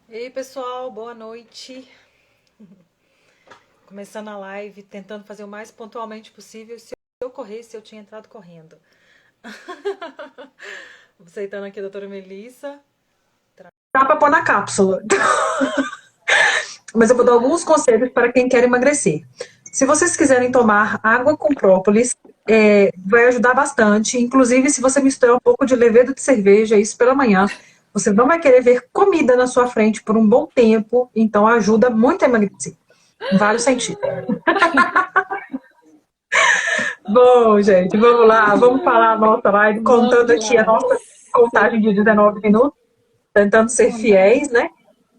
Ei, pessoal, boa noite. Começando a live, tentando fazer o mais pontualmente possível. Se eu corresse, eu tinha entrado correndo. Aceitando aqui a doutora Melissa. Dá para pôr na cápsula. Mas eu vou dar alguns conselhos para quem quer emagrecer. Se vocês quiserem tomar água com própolis, vai ajudar bastante. Inclusive, se você misturar um pouco de levedo de cerveja, isso pela manhã, você não vai querer ver comida na sua frente por um bom tempo. Então, ajuda muito a emagrecer. Em vários sentidos. Bom, gente, vamos lá. Vamos falar a nossa live, contando Vamos aqui a lá. nossa contagem de 19 minutos, tentando ser fiéis, né?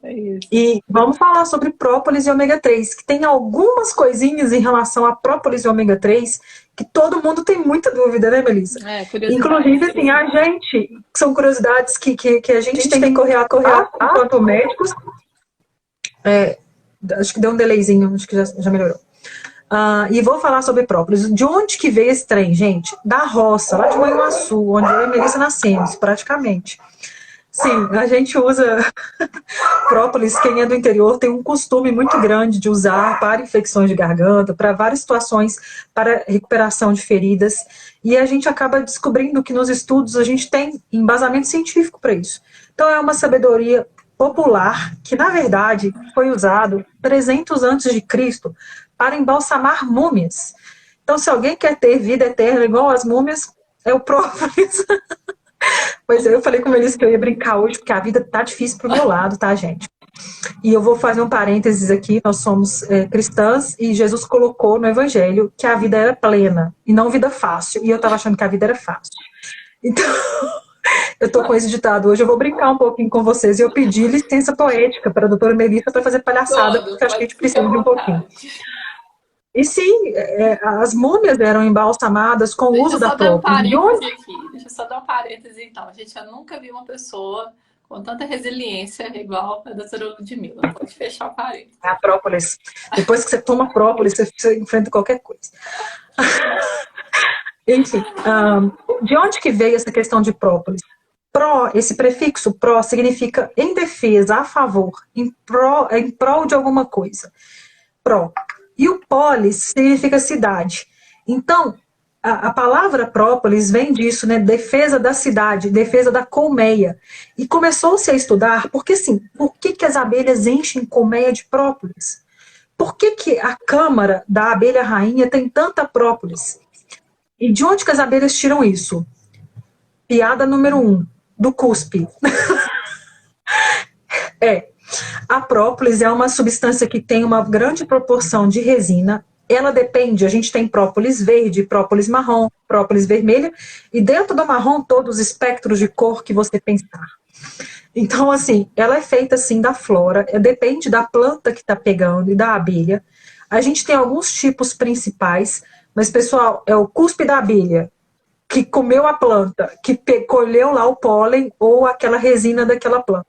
É isso. E vamos falar sobre própolis e ômega 3, que tem algumas coisinhas em relação a própolis e ômega 3 que todo mundo tem muita dúvida, né, Melissa? Curiosidade. Inclusive, assim, a gente, são curiosidades que a gente tem que correr atrás enquanto médicos. Acho que deu um delayzinho, acho que já melhorou. E vou falar sobre própolis. De onde que veio esse trem, gente? Da roça, lá de Manhuaçu, onde eu e a Melissa nascemos, praticamente. Sim, a gente usa própolis. Quem é do interior tem um costume muito grande de usar para infecções de garganta, para várias situações, para recuperação de feridas. E a gente acaba descobrindo que nos estudos a gente tem embasamento científico para isso. Então é uma sabedoria popular que, na verdade, foi usado 300 antes de Cristo para embalsamar múmias. Então, se alguém quer ter vida eterna igual as múmias, é o própolis. Pois eu falei com eles que eu ia brincar hoje, porque a vida tá difícil pro meu lado, tá, gente? E eu vou fazer um parênteses aqui, nós somos cristãs e Jesus colocou no Evangelho que a vida era plena e não vida fácil. E eu tava achando que a vida era fácil. Então, eu tô com esse ditado hoje, eu vou brincar um pouquinho com vocês e eu pedi licença poética para a doutora Melissa para fazer palhaçada, Todo, porque acho que a pode gente ficar precisa à de um pouquinho. vontade. E sim, as múmias eram embalsamadas com o Deixa uso eu da só dar um própolis. De parêntese onde? aqui. Deixa eu só dar um parêntese então. Gente, eu nunca vi uma pessoa com tanta resiliência igual a doutora Ludmilla. Pode fechar o parêntese. É a própolis. Depois que você toma própolis, você enfrenta qualquer coisa. Enfim, de onde que veio essa questão de própolis? Pró, esse prefixo pró significa em defesa, a favor, em prol de alguma coisa. Pró. E o polis significa cidade. Então, a palavra própolis vem disso, né? Defesa da cidade, defesa da colmeia. E começou-se a estudar, porque assim, por que as abelhas enchem colmeia de própolis? Por que a câmara da abelha rainha tem tanta própolis? E de onde que as abelhas tiram isso? Piada número 1, do cuspe. A própolis é uma substância que tem uma grande proporção de resina. Ela depende, a gente tem própolis verde, própolis marrom, própolis vermelha, e dentro do marrom todos os espectros de cor que você pensar. Então, assim, ela é feita assim da flora, depende da planta que está pegando e da abelha. A gente tem alguns tipos principais, mas, pessoal, é o cuspe da abelha, que comeu a planta, que colheu lá o pólen ou aquela resina daquela planta.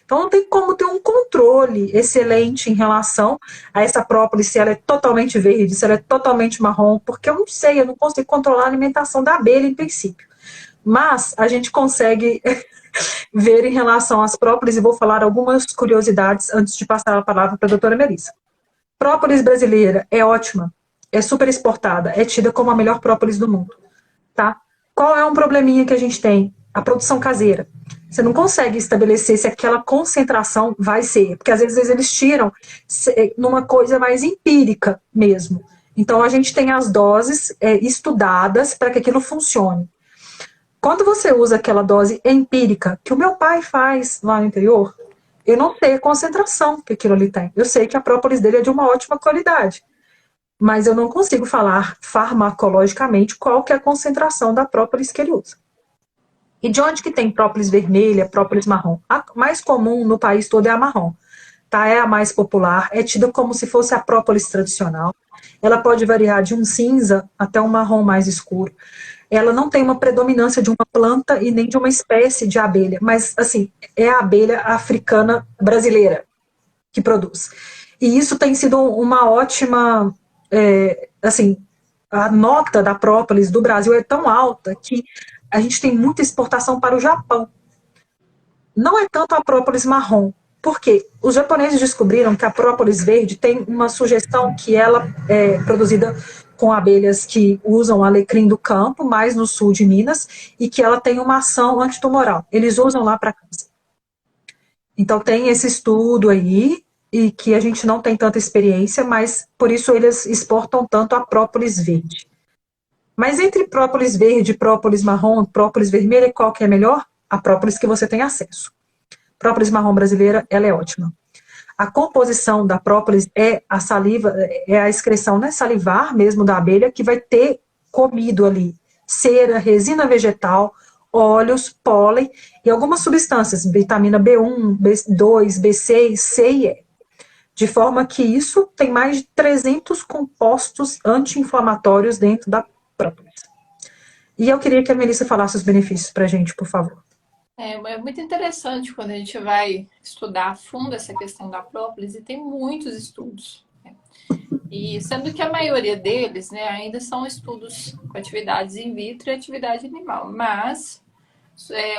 Então não tem como ter um controle excelente em relação a essa própolis, se ela é totalmente verde, se ela é totalmente marrom, porque eu não sei, eu não consigo controlar a alimentação da abelha em princípio. Mas a gente consegue ver em relação às própolis, e vou falar algumas curiosidades antes de passar a palavra para a doutora Melissa. Própolis brasileira é ótima, é super exportada, é tida como a melhor própolis do mundo. Tá? Qual é um probleminha que a gente tem? A produção caseira. Você não consegue estabelecer se aquela concentração vai ser, porque às vezes eles tiram numa coisa mais empírica mesmo. Então a gente tem as doses estudadas para que aquilo funcione. Quando você usa aquela dose empírica, que o meu pai faz lá no interior, eu não sei a concentração que aquilo ali tem. Eu sei que a própolis dele é de uma ótima qualidade, mas eu não consigo falar farmacologicamente qual que é a concentração da própolis que ele usa. E de onde que tem própolis vermelha, própolis marrom? A mais comum no país todo é a marrom, tá? É a mais popular, é tida como se fosse a própolis tradicional. Ela pode variar de um cinza até um marrom mais escuro. Ela não tem uma predominância de uma planta e nem de uma espécie de abelha, mas assim, é a abelha africana brasileira que produz. E isso tem sido uma ótima, assim, a nota da própolis do Brasil é tão alta que a gente tem muita exportação para o Japão. Não é tanto a própolis marrom, Porque os japoneses descobriram que a própolis verde tem uma sugestão que ela é produzida com abelhas que usam alecrim do campo, mais no sul de Minas, e que ela tem uma ação antitumoral. Eles usam lá para câncer. Então tem esse estudo aí, e que a gente não tem tanta experiência, mas por isso eles exportam tanto a própolis verde. Mas entre própolis verde, própolis marrom, própolis vermelha, qual que é melhor? A própolis que você tem acesso. Própolis marrom brasileira, ela é ótima. A composição da própolis é a saliva, é a excreção, né, salivar mesmo da abelha, que vai ter comido ali cera, resina vegetal, óleos, pólen e algumas substâncias, vitamina B1, B2, B6, C e E. De forma que isso tem mais de 300 compostos anti-inflamatórios dentro da própolis. E eu queria que a Melissa falasse os benefícios para a gente, por favor. É muito interessante quando a gente vai estudar a fundo essa questão da própolis, e tem muitos estudos, né? E sendo que a maioria deles, né, ainda são estudos com atividades in vitro e atividade animal, mas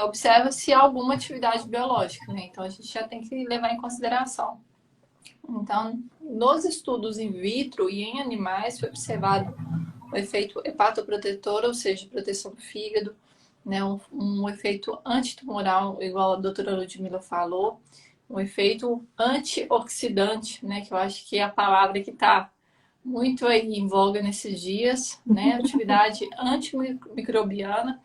observa-se alguma atividade biológica, né? Então a gente já tem que levar em consideração. Então, nos estudos in vitro e em animais foi observado o efeito hepatoprotetor, ou seja, proteção do fígado, né, um efeito antitumoral, igual a doutora Ludmila falou, um efeito antioxidante, né, que eu acho que é a palavra que está muito aí em voga nesses dias, né, atividade antimicrobiana,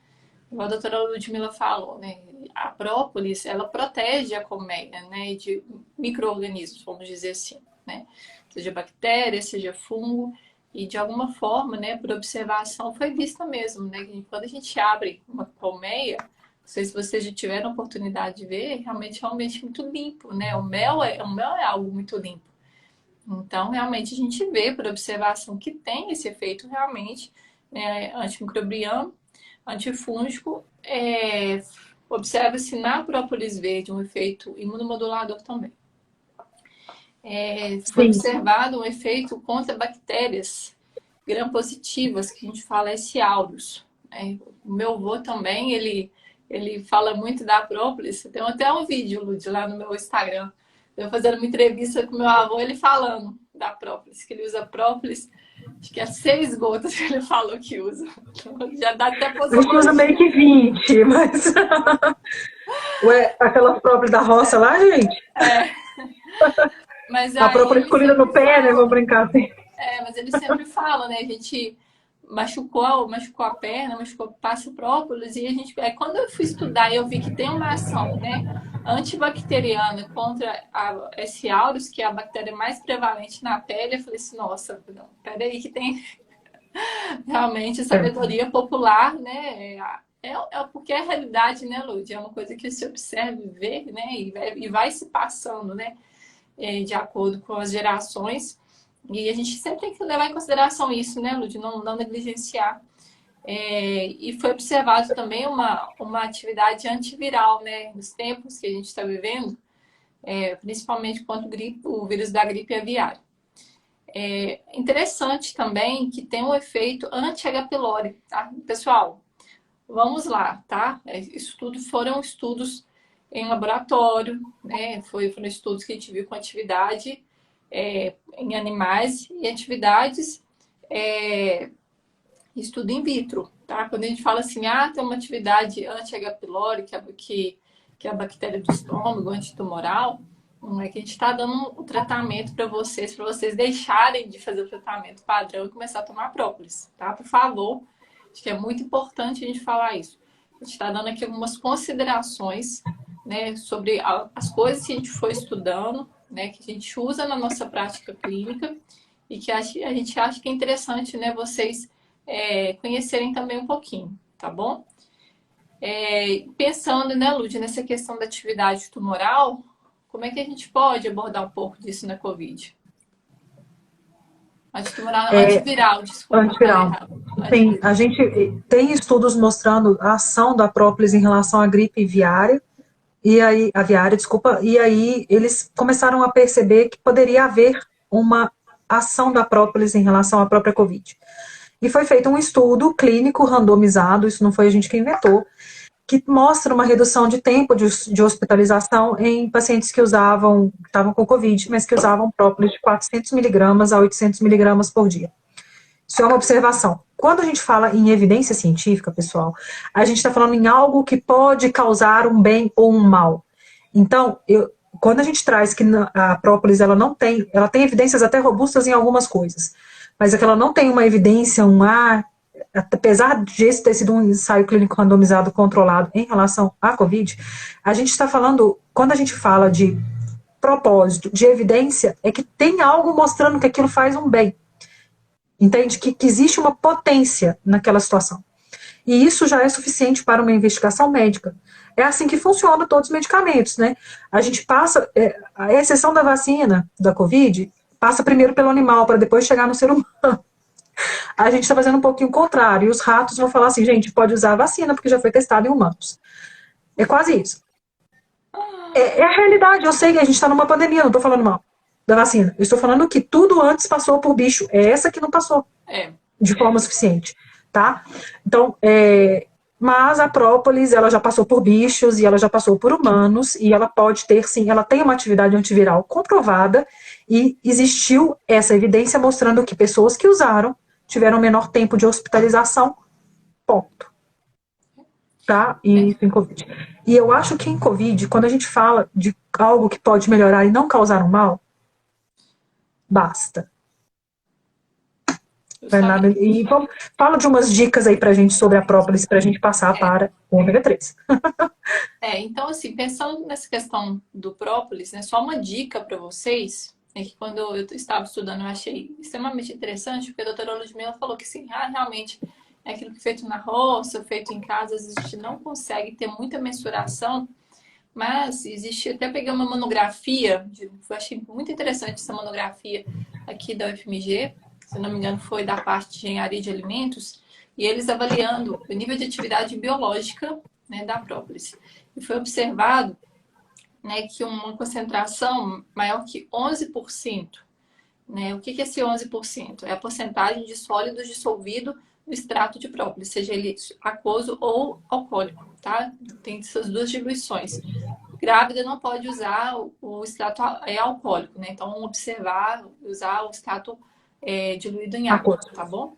igual a doutora Ludmila falou, né, a própolis, ela protege a colmeia, né, de micro-organismos, vamos dizer assim, né, seja bactéria, seja fungo. E de alguma forma, né, por observação, foi vista mesmo, né, que quando a gente abre uma colmeia, não sei se vocês já tiveram a oportunidade de ver, realmente é um ambiente muito limpo, né, o mel é algo muito limpo. Então, realmente, a gente vê por observação que tem esse efeito realmente, né, antimicrobiano, antifúngico, observa-se na própolis verde um efeito imunomodulador também. Foi observado um efeito contra bactérias gram-positivas, que a gente fala S. aureus. O meu avô também, ele fala muito da própolis. Tem até um vídeo, Lud, lá no meu Instagram. Eu fazendo uma entrevista com meu avô, ele falando da própolis, que ele usa própolis, acho que é 6 gotas que ele falou que usa. Então, já dá até A gente usa meio que 20, mas... Ué, aquela própolis da roça lá, gente? Mas a própolis colhida no pé, né? Vou brincar assim. Mas ele sempre fala, né? A gente machucou a perna, passa o própolis, e a gente... quando eu fui estudar, eu vi que tem uma ação, né, antibacteriana contra a S. aureus, que é a bactéria mais prevalente na pele. Eu falei assim, nossa, não, peraí que tem realmente sabedoria popular, né? Porque é a realidade, né, Lud? É uma coisa que se observa e vê, né? E vai se passando, né? De acordo com as gerações. E a gente sempre tem que levar em consideração isso, né, Lud? Não negligenciar. E foi observado também uma atividade antiviral, né? Nos tempos que a gente está vivendo, principalmente contra o vírus da gripe aviária. Interessante também que tem um efeito anti-H. pylori, tá? Pessoal, vamos lá, tá? Foram estudos em laboratório, né? Foram estudos que a gente viu com atividade em animais e atividades estudo in vitro, tá? Quando a gente fala assim, tem uma atividade anti-H. pylori, que é a bactéria do estômago, antitumoral, não é que a gente está dando um tratamento para vocês deixarem de fazer o tratamento padrão e começar a tomar própolis, tá? Por favor, acho que é muito importante a gente falar isso. A gente está dando aqui algumas considerações, né, sobre as coisas que a gente foi estudando, né, que a gente usa na nossa prática clínica e que a gente acha que é interessante, né, vocês conhecerem também um pouquinho, tá bom? Pensando, né, Lud, nessa questão da atividade tumoral, como é que a gente pode abordar um pouco disso na COVID? Antiviral, desculpa. Antiviral. Sim, a gente tem estudos mostrando a ação da própolis em relação à gripe aviária, e aí eles começaram a perceber que poderia haver uma ação da própolis em relação à própria COVID. E foi feito um estudo clínico randomizado, isso não foi a gente que inventou, que mostra uma redução de tempo de hospitalização em pacientes que estavam com Covid, mas que usavam própolis de 400 miligramas a 800 miligramas por dia. Isso é uma observação. Quando a gente fala em evidência científica, pessoal, a gente está falando em algo que pode causar um bem ou um mal. Então, quando a gente traz que a própolis ela tem evidências até robustas em algumas coisas, mas é que ela não tem uma evidência, apesar de esse ter sido um ensaio clínico randomizado controlado em relação à Covid, a gente está falando, quando a gente fala de propósito, de evidência, é que tem algo mostrando que aquilo faz um bem. Entende? Que existe uma potência naquela situação. E isso já é suficiente para uma investigação médica. É assim que funcionam todos os medicamentos, né? A gente passa, a exceção da vacina da Covid, passa primeiro pelo animal, para depois chegar no ser humano. A gente está fazendo um pouquinho o contrário. E os ratos vão falar assim, gente, pode usar a vacina, porque já foi testado em humanos. É quase isso. É a realidade. Eu sei que a gente está numa pandemia, não estou falando mal da vacina. Eu estou falando que tudo antes passou por bicho. É essa que não passou de forma suficiente, tá? Então, mas a própolis, ela já passou por bichos e ela já passou por humanos e ela pode ter, sim, ela tem uma atividade antiviral comprovada e existiu essa evidência mostrando que pessoas que usaram tiveram menor tempo de hospitalização, ponto. Tá? E isso em Covid. E eu acho que em Covid, quando a gente fala de algo que pode melhorar e não causar um mal, basta. E fala de umas dicas aí pra gente sobre a própolis, pra gente passar para o ômega 3. Então, assim, pensando nessa questão do própolis, né, só uma dica para vocês, é que quando eu estava estudando, eu achei extremamente interessante, porque a doutora Ludmila falou que, sim, realmente, é aquilo que é feito na roça, feito em casa, às vezes a gente não consegue ter muita mensuração, mas existe, até peguei uma monografia, eu achei muito interessante essa monografia aqui da UFMG, se não me engano foi da parte de engenharia de alimentos, e eles avaliando o nível de atividade biológica, né, da própolis. E foi observado, né, que uma concentração maior que 11%. Né? O que é esse 11%? É a porcentagem de sólidos dissolvido no extrato de própolis, seja ele aquoso ou alcoólico, tá? Tem essas duas diluições. Grávida não pode usar o extrato alcoólico, né? Então, observar, usar o extrato diluído em água, tá bom?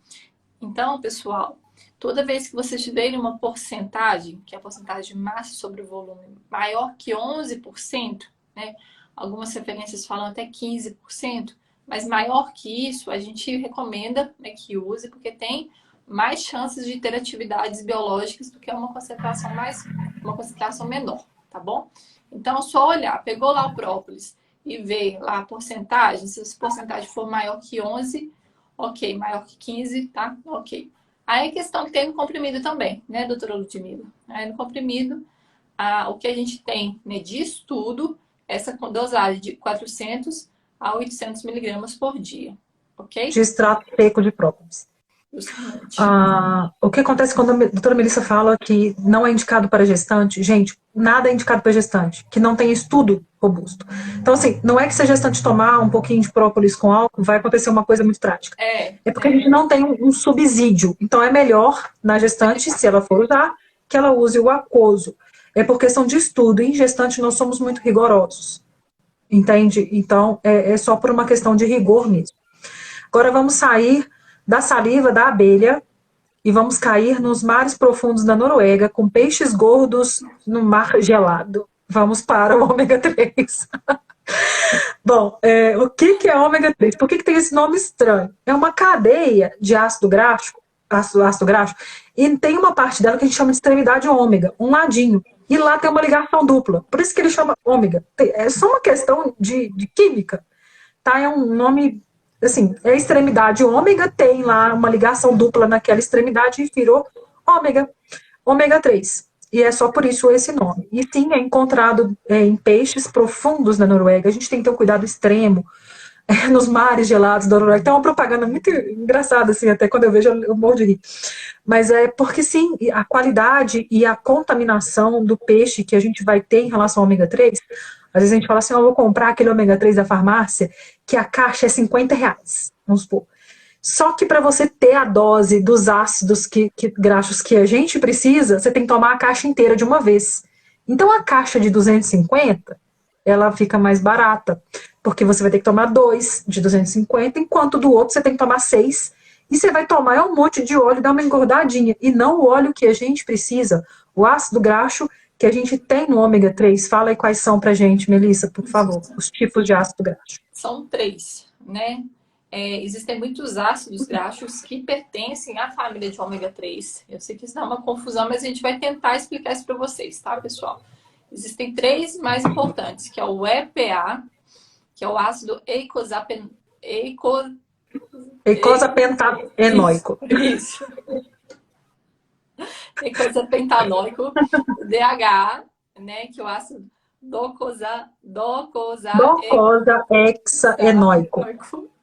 Então, pessoal, toda vez que vocês tiverem uma porcentagem, que é a porcentagem de massa sobre o volume, maior que 11%, né? Algumas referências falam até 15%, mas maior que isso, a gente recomenda, né, que use, porque tem mais chances de ter atividades biológicas do que uma concentração menor, tá bom? Então, só olhar, pegou lá o própolis e ver lá a porcentagem, se a porcentagem for maior que 11, ok, maior que 15, tá? Ok. Aí a questão que tem no comprimido também, né, doutora Ludmila? Aí no comprimido, o que a gente tem, né, de estudo, essa dosagem de 400 a 800 miligramas por dia, ok? De extrato seco de própolis. O que acontece quando a doutora Melissa fala que não é indicado para gestante? Gente, nada é indicado para gestante, que não tem estudo robusto. Então, assim, não é que se a gestante tomar um pouquinho de própolis com álcool, vai acontecer uma coisa muito trágica. É porque a gente não tem um subsídio. Então, é melhor na gestante, se ela for usar, que ela use o aquoso. É por questão de estudo. Em gestante, nós somos muito rigorosos. Entende? Então, é só por uma questão de rigor mesmo. Agora, vamos sair da saliva da abelha e vamos cair nos mares profundos da Noruega com peixes gordos no mar gelado. Vamos para o ômega 3. Bom, o que é ômega 3? Por que tem esse nome estranho? É uma cadeia de ácido graxo, e tem uma parte dela que a gente chama de extremidade ômega, um ladinho. E lá tem uma ligação dupla. Por isso que ele chama ômega. É só uma questão de química. Tá? É um nome... Assim, a extremidade ômega tem lá uma ligação dupla naquela extremidade e virou ômega 3. E é só por isso esse nome. E sim, é encontrado em peixes profundos na Noruega. A gente tem que ter um cuidado extremo nos mares gelados da Noruega. Tem uma propaganda muito engraçada, assim, até quando eu vejo eu morro de rir. Mas é porque sim, a qualidade e a contaminação do peixe que a gente vai ter em relação ao ômega 3... Às vezes a gente fala assim, eu vou comprar aquele ômega 3 da farmácia, que a caixa é R$50, vamos supor. Só que para você ter a dose dos ácidos graxos que a gente precisa, você tem que tomar a caixa inteira de uma vez. Então a caixa de 250, ela fica mais barata, porque você vai ter que tomar 2 de 250, enquanto do outro você tem que tomar 6. E você vai tomar um monte de óleo e dar uma engordadinha. E não o óleo que a gente precisa, o ácido graxo que a gente tem no ômega 3. Fala aí quais são pra gente, Melissa, por favor, os tipos de ácido graxo. São 3, né? Existem muitos ácidos graxos que pertencem à família de ômega 3. Eu sei que isso dá uma confusão, mas a gente vai tentar explicar isso para vocês, tá, pessoal? Existem 3 mais importantes, que é o EPA, que é o ácido eicosapentaenoico. Isso. Eicosapentaenoico, o DHA, né, que é o ácido docosahexaenoico.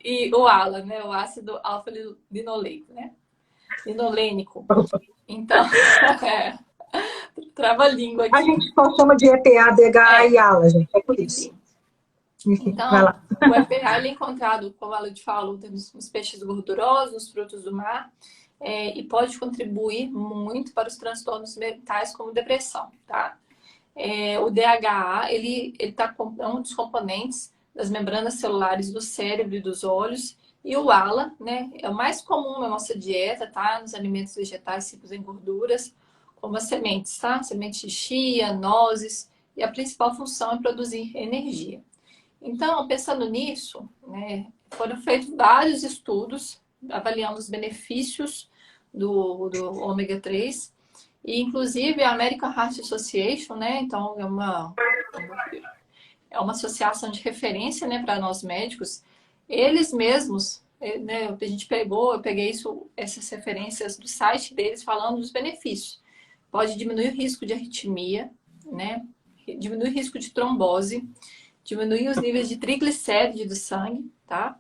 E o ALA, né, o ácido alfa-linoleico, né? Linolênico. Então, trava a língua aqui. A gente só chama de EPA, DHA e ALA, gente, é por isso. Enfim, então, vai lá. o EPA ele é encontrado, como a Lud falou, nos peixes gordurosos, nos frutos do mar, e pode contribuir muito para os transtornos mentais, como depressão, tá? O DHA, ele é um dos componentes das membranas celulares do cérebro e dos olhos, e o ALA, né, é o mais comum na nossa dieta, tá? Nos alimentos vegetais ricos em gorduras, como as sementes, tá? Sementes de chia, nozes, e a principal função é produzir energia. Então, pensando nisso, né, foram feitos vários estudos avaliando os benefícios do ômega 3, e inclusive a American Heart Association, né, então é uma associação de referência, né, para nós médicos. Eles mesmos, né, eu peguei essas referências do site deles falando dos benefícios. Pode diminuir o risco de arritmia, né, diminuir o risco de trombose, diminuir os níveis de triglicérides do sangue, tá?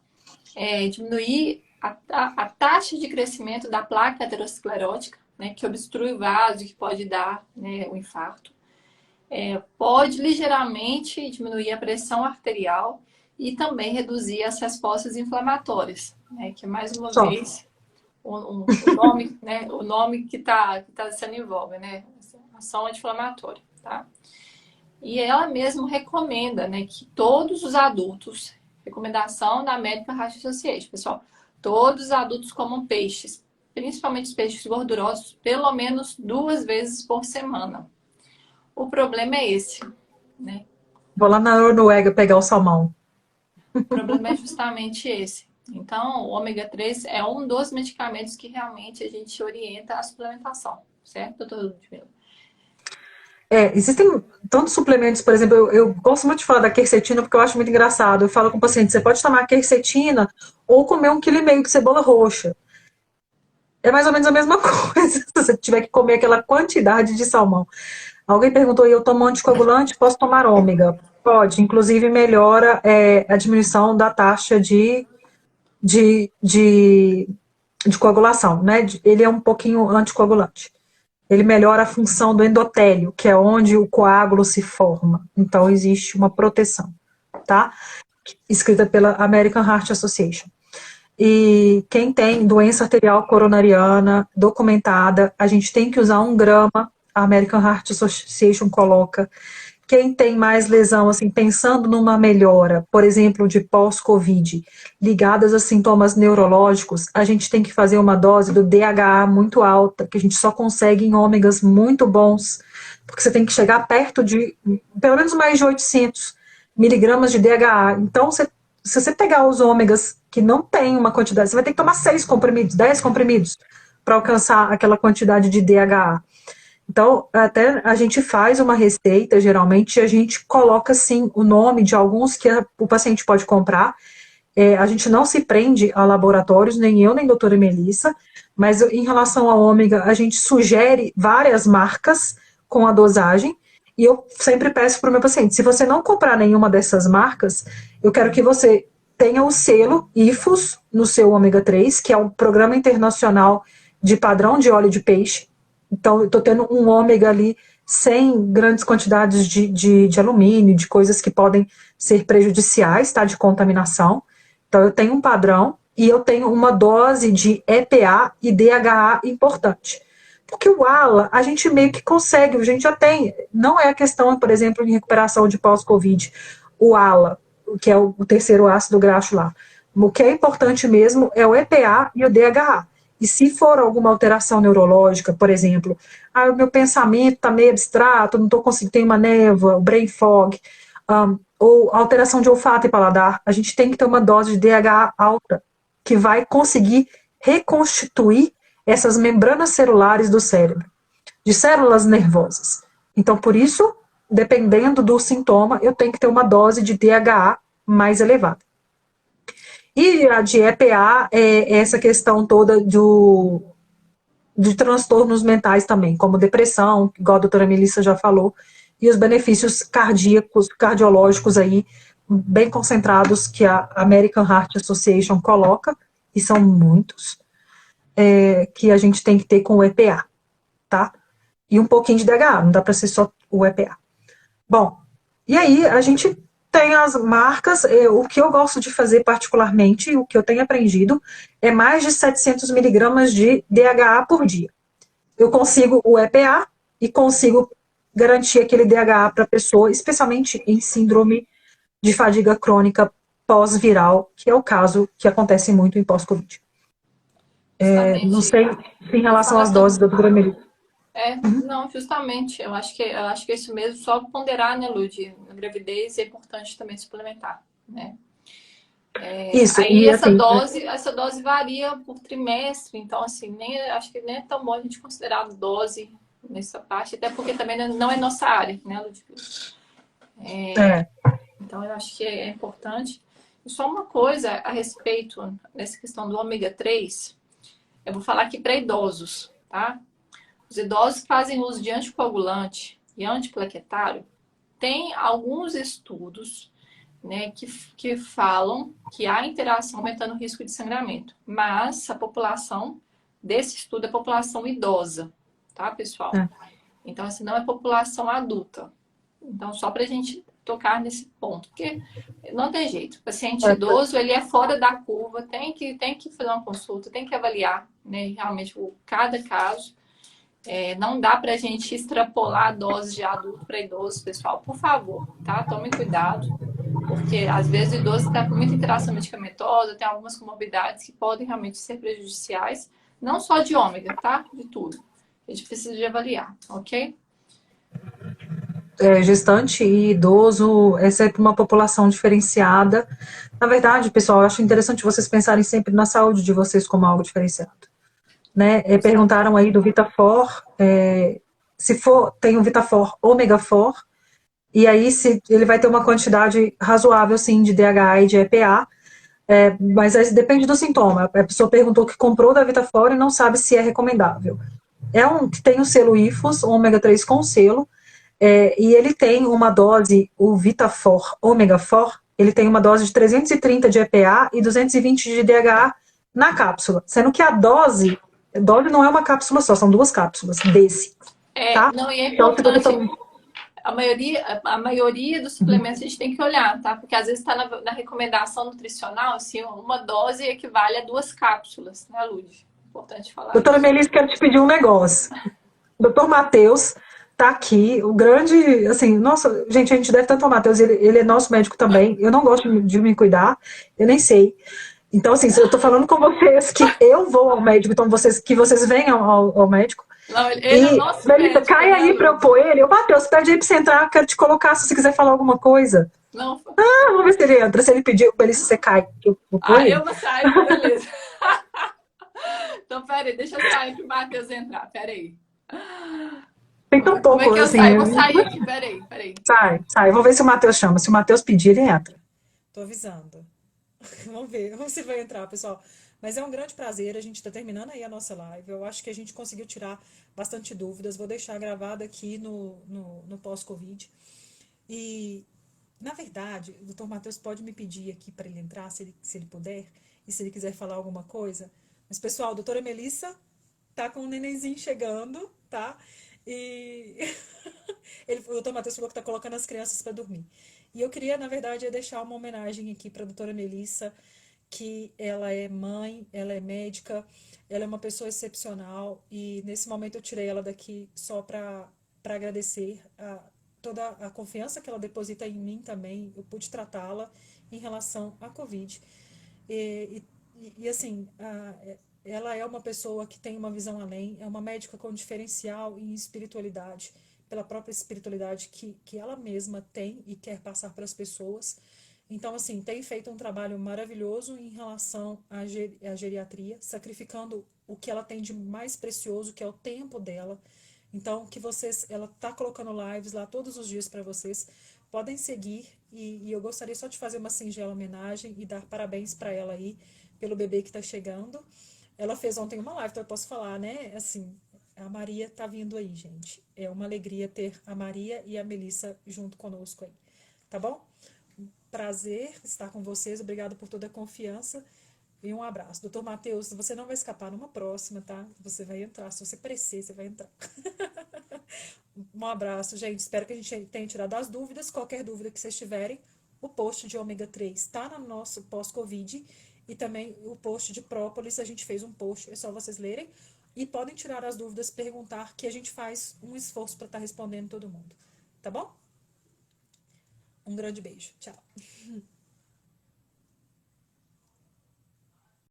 Diminuir a taxa de crescimento da placa aterosclerótica, né, que obstrui o vaso e que pode dar, né, o infarto. Pode ligeiramente diminuir a pressão arterial e também reduzir as respostas inflamatórias, né, que mais uma vez o nome, né, o nome que está sendo em voga, né, ação anti-inflamatória, tá? E ela mesmo recomenda, né, que todos os adultos, recomendação da American Heart Association, pessoal, todos os adultos comam peixes, principalmente os peixes gordurosos, pelo menos 2 vezes por semana. O problema é esse, né? Vou lá na Noruega pegar o salmão. O problema é justamente esse. Então, o ômega 3 é um dos medicamentos que realmente a gente orienta a suplementação, certo, doutor Ludmila? Existem tantos suplementos, por exemplo, eu gosto muito de falar da quercetina porque eu acho muito engraçado. Eu falo com o paciente, você pode tomar quercetina ou comer 1,5 kg de cebola roxa. É mais ou menos a mesma coisa, se você tiver que comer aquela quantidade de salmão. Alguém perguntou, eu tomo anticoagulante, posso tomar ômega? Pode, inclusive melhora a diminuição da taxa de coagulação, né? Ele é um pouquinho anticoagulante. Ele melhora a função do endotélio, que é onde o coágulo se forma. Então, existe uma proteção, tá? Escrita pela American Heart Association. E quem tem doença arterial coronariana documentada, a gente tem que usar 1 grama, a American Heart Association coloca. Quem tem mais lesão, assim, pensando numa melhora, por exemplo, de pós-Covid, ligadas a sintomas neurológicos, a gente tem que fazer uma dose do DHA muito alta, que a gente só consegue em ômegas muito bons, porque você tem que chegar perto de, pelo menos mais de 800 miligramas de DHA. Então, se você pegar os ômegas que não tem uma quantidade, você vai ter que tomar 6 comprimidos, 10 comprimidos, para alcançar aquela quantidade de DHA. Então, até a gente faz uma receita, geralmente, a gente coloca, sim, o nome de alguns que o paciente pode comprar. A gente não se prende a laboratórios, nem eu, nem a doutora Melissa, mas em relação ao ômega, a gente sugere várias marcas com a dosagem, e eu sempre peço para o meu paciente, se você não comprar nenhuma dessas marcas, eu quero que você tenha o selo IFOS no seu ômega 3, que é um programa internacional de padrão de óleo de peixe. Então, eu estou tendo um ômega ali sem grandes quantidades de alumínio, de coisas que podem ser prejudiciais, tá? De contaminação. Então, eu tenho um padrão e eu tenho uma dose de EPA e DHA importante. Porque o ALA, a gente meio que consegue, a gente já tem, não é a questão, por exemplo, em recuperação de pós-Covid, o ALA, que é o terceiro ácido graxo lá. O que é importante mesmo é o EPA e o DHA. E se for alguma alteração neurológica, por exemplo, o meu pensamento está meio abstrato, não estou conseguindo, tem uma névoa, o brain fog, ou alteração de olfato e paladar, a gente tem que ter uma dose de DHA alta, que vai conseguir reconstituir essas membranas celulares do cérebro, de células nervosas. Então, por isso, dependendo do sintoma, eu tenho que ter uma dose de DHA mais elevada. E a de EPA é essa questão toda de transtornos mentais também, como depressão, igual a doutora Melissa já falou, e os benefícios cardíacos, cardiológicos aí, bem concentrados, que a American Heart Association coloca, e são muitos, que a gente tem que ter com o EPA, tá? E um pouquinho de DHA, não dá para ser só o EPA. Bom, e aí a gente tem as marcas, o que eu gosto de fazer particularmente, o que eu tenho aprendido, é mais de 700 miligramas de DHA por dia. Eu consigo o EPA e consigo garantir aquele DHA para a pessoa, especialmente em síndrome de fadiga crônica pós-viral, que é o caso que acontece muito em pós-Covid. Não sei em relação às doses da doutora Melissa. Não, justamente, eu acho que é isso mesmo, só ponderar, né, Lud? Na gravidez é importante também suplementar, né? Isso, aí e essa assim, dose varia por trimestre, então assim, acho que nem é tão bom a gente considerar a dose nessa parte, até porque também não é nossa área, né, Lud? Então eu acho que é importante. E só uma coisa a respeito dessa questão do ômega 3, eu vou falar aqui para idosos, tá? Os idosos que fazem uso de anticoagulante e antiplaquetário, tem alguns estudos, né, que falam que há interação aumentando o risco de sangramento. Mas a população desse estudo é a população idosa, tá, pessoal? Então, assim, não é população adulta. Então, só para a gente tocar nesse ponto, porque não tem jeito. O paciente idoso, ele é fora da curva, tem que fazer uma consulta, tem que avaliar, né, realmente cada caso. Não dá pra gente extrapolar a dose de adulto para idoso, pessoal. Por favor, tá? Tomem cuidado, porque às vezes o idoso está com muita interação medicamentosa, tem algumas comorbidades que podem realmente ser prejudiciais, não só de ômega, tá? De tudo. A gente precisa de avaliar, ok? Gestante e idoso é sempre uma população diferenciada. Na verdade, pessoal, eu acho interessante vocês pensarem sempre na saúde de vocês como algo diferenciado. Né? Perguntaram aí do Vitafor, se for, tem o Vitafor Omega 4, e aí se ele vai ter uma quantidade razoável, sim, de DHA e de EPA, mas aí depende do sintoma. A pessoa perguntou que comprou da Vitafor e não sabe se é recomendável. É um que tem o selo IFOS, ômega 3 com selo, e ele tem uma dose, o Vitafor Omega 4, ele tem uma dose de 330 de EPA e 220 de DHA na cápsula, sendo que a dose não é uma cápsula só, são duas cápsulas desse. Tá? Não, e é Então, importante. A maioria dos suplementos a gente tem que olhar, tá? Porque às vezes está na recomendação nutricional, assim, uma dose equivale a 2 cápsulas, né, Lud? Importante falar. Doutora Melissa, quero te pedir um negócio. Doutor Matheus tá aqui, o grande, assim, nossa, gente, a gente deve tanto ao Matheus, ele é nosso médico também. Eu não gosto de me cuidar, eu nem sei. Então, assim, eu tô falando com vocês que eu vou ao médico, então que vocês venham ao médico. Não, ele é nosso Melissa, médico, cai aí pra eu pôr ele. Matheus, pede aí pra você entrar, quero te colocar se você quiser falar alguma coisa. Não. Vamos ver se ele entra. Se ele pedir, Melissa, você cai. Eu vou sair, beleza. Então, peraí, deixa eu sair pro Matheus entrar, peraí. Tem tão pouco, Como é que eu assim. saio? Eu vou sair aqui, peraí. Sai. Vou ver se o Matheus chama. Se o Matheus pedir, ele entra. Tô avisando. Vamos ver se vai entrar, pessoal. Mas é um grande prazer, a gente está terminando aí a nossa live. Eu acho que a gente conseguiu tirar bastante dúvidas. Vou deixar gravado aqui no pós-Covid. E, na verdade, o doutor Matheus pode me pedir aqui para ele entrar, se ele puder, e se ele quiser falar alguma coisa. Mas, pessoal, a doutora Melissa tá com o nenenzinho chegando, tá? E o doutor Matheus falou que tá colocando as crianças para dormir. E eu queria, na verdade, deixar uma homenagem aqui para a doutora Melissa, que ela é mãe, ela é médica, ela é uma pessoa excepcional e nesse momento eu tirei ela daqui só para agradecer toda a confiança que ela deposita em mim também. Eu pude tratá-la em relação à Covid. E, assim, ela é uma pessoa que tem uma visão além, é uma médica com diferencial em espiritualidade, pela própria espiritualidade que ela mesma tem e quer passar para as pessoas. Então, assim, tem feito um trabalho maravilhoso em relação à geriatria, sacrificando o que ela tem de mais precioso, que é o tempo dela. Então, que vocês, ela tá colocando lives lá todos os dias para vocês, podem seguir e eu gostaria só de fazer uma singela homenagem e dar parabéns para ela aí pelo bebê que tá chegando. Ela fez ontem uma live, então eu posso falar, né? Assim, a Maria tá vindo aí, gente. É uma alegria ter a Maria e a Melissa junto conosco aí, tá bom? Prazer estar com vocês, obrigado por toda a confiança e um abraço. Doutor Matheus, você não vai escapar numa próxima, tá? Você vai entrar, se você parecer, você vai entrar. Um abraço, gente. Espero que a gente tenha tirado as dúvidas. Qualquer dúvida que vocês tiverem, o post de ômega 3 está no nosso pós-Covid e também o post de própolis. A gente fez um post, é só vocês lerem. E podem tirar as dúvidas, perguntar, que a gente faz um esforço para estar respondendo todo mundo. Tá bom? Um grande beijo. Tchau.